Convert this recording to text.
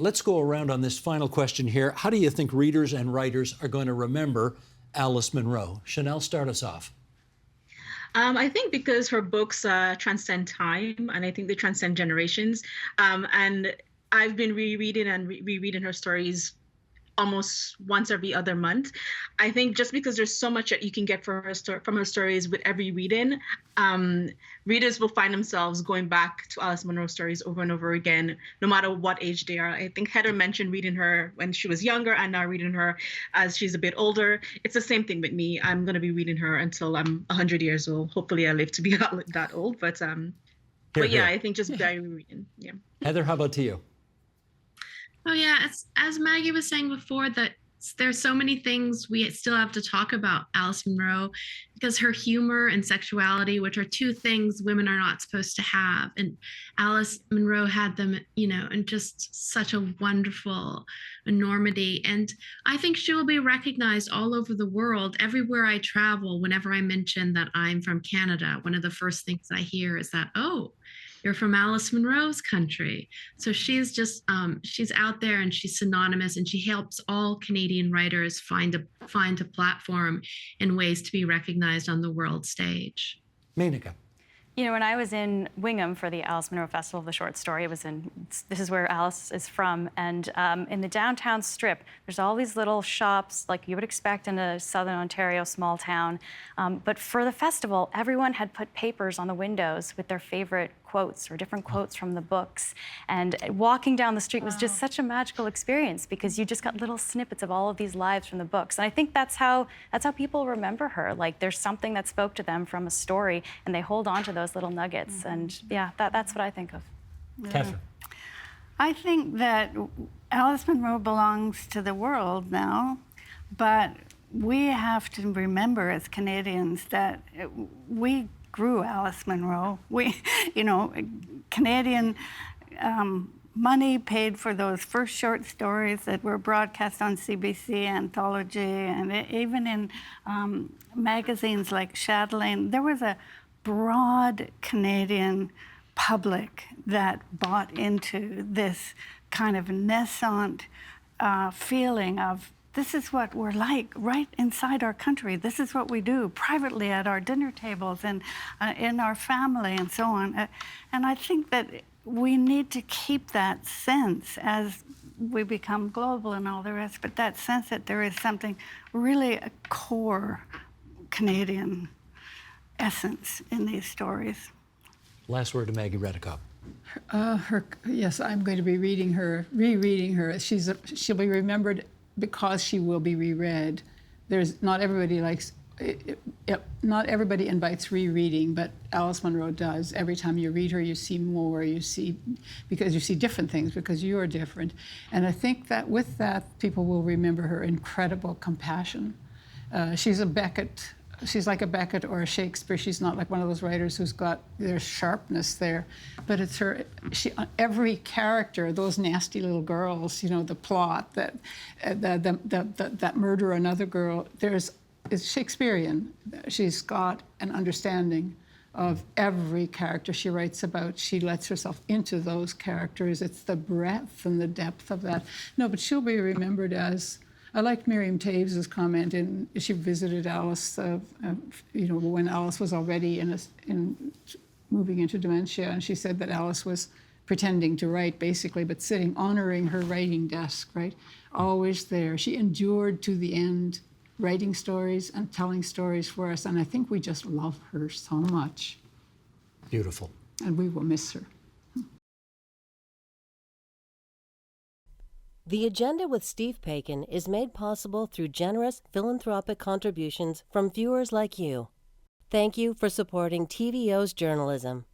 let's go around on this final question here. How do you think readers and writers are going to remember Alice Munro? Chanel, start us off. I think because her books transcend time, and I think they transcend generations. And I've been rereading and rereading her stories almost once every other month. I think just because there's so much that you can get from her stories with every reading, readers will find themselves going back to Alice Munro stories over and over again, no matter what age they are. I think Heather mentioned reading her when she was younger and now reading her as she's a bit older. It's the same thing with me. I'm going to be reading her until I'm 100 years old. Hopefully I live to be that old. But yeah, I think just very reading. Yeah. Heather, how about to you? Oh yeah, as Maggie was saying before, that there's so many things we still have to talk about Alice Munro, because her humor and sexuality, which are two things women are not supposed to have, and Alice Munro had them, in just such a wonderful enormity. And I think she will be recognized all over the world. Everywhere I travel, whenever I mention that I'm from Canada, one of the first things I hear is that, oh, you're from Alice Munro's country. So she's just, she's out there and she's synonymous, and she helps all Canadian writers find a platform and ways to be recognized on the world stage. Menaka. When I was in Wingham for the Alice Munro Festival of the Short Story, this is where Alice is from, and in the downtown strip, there's all these little shops like you would expect in a Southern Ontario small town. But for the festival, everyone had put papers on the windows with their favorite quotes or different quotes from the books. And walking down the street was just such a magical experience, because you just got little snippets of all of these lives from the books. And I think that's how people remember her. Like, there's something that spoke to them from a story, and they hold on to those little nuggets. And yeah, that's what I think of. Katherin. I think that Alice Munro belongs to the world now, but we have to remember as Canadians that we grew Alice Munro. We, Canadian money paid for those first short stories that were broadcast on CBC Anthology, and even in magazines like Chatelaine. There was a broad Canadian public that bought into this kind of nascent feeling of, this is what we're like right inside our country. This is what we do privately at our dinner tables and in our family and so on. And I think that we need to keep that sense as we become global and all the rest, but that sense that there is something really a core Canadian essence in these stories. Last word to Maggie Redekop. Yes, I'm going to be rereading her. She'll be remembered because she will be reread. Not everybody invites rereading, but Alice Munro does. Every time you read her, you see more. Because you see different things, because you are different. And I think that with that, people will remember her incredible compassion. She's a Beckett. She's like a Beckett or a Shakespeare. She's not like one of those writers who's got their sharpness there, but it's her. Every character, those nasty little girls, the plot, that murder another girl. It's Shakespearean. She's got an understanding of every character she writes about. She lets herself into those characters. It's the breadth and the depth of that. No, but she'll be remembered as. I liked Miriam Taves's comment, and she visited Alice, when Alice was already in moving into dementia, and she said that Alice was pretending to write, basically, but sitting, honoring her writing desk, right? Always there. She endured to the end, writing stories and telling stories for us, and I think we just love her so much. Beautiful. And we will miss her. The Agenda with Steve Paikin is made possible through generous philanthropic contributions from viewers like you. Thank you for supporting TVO's journalism.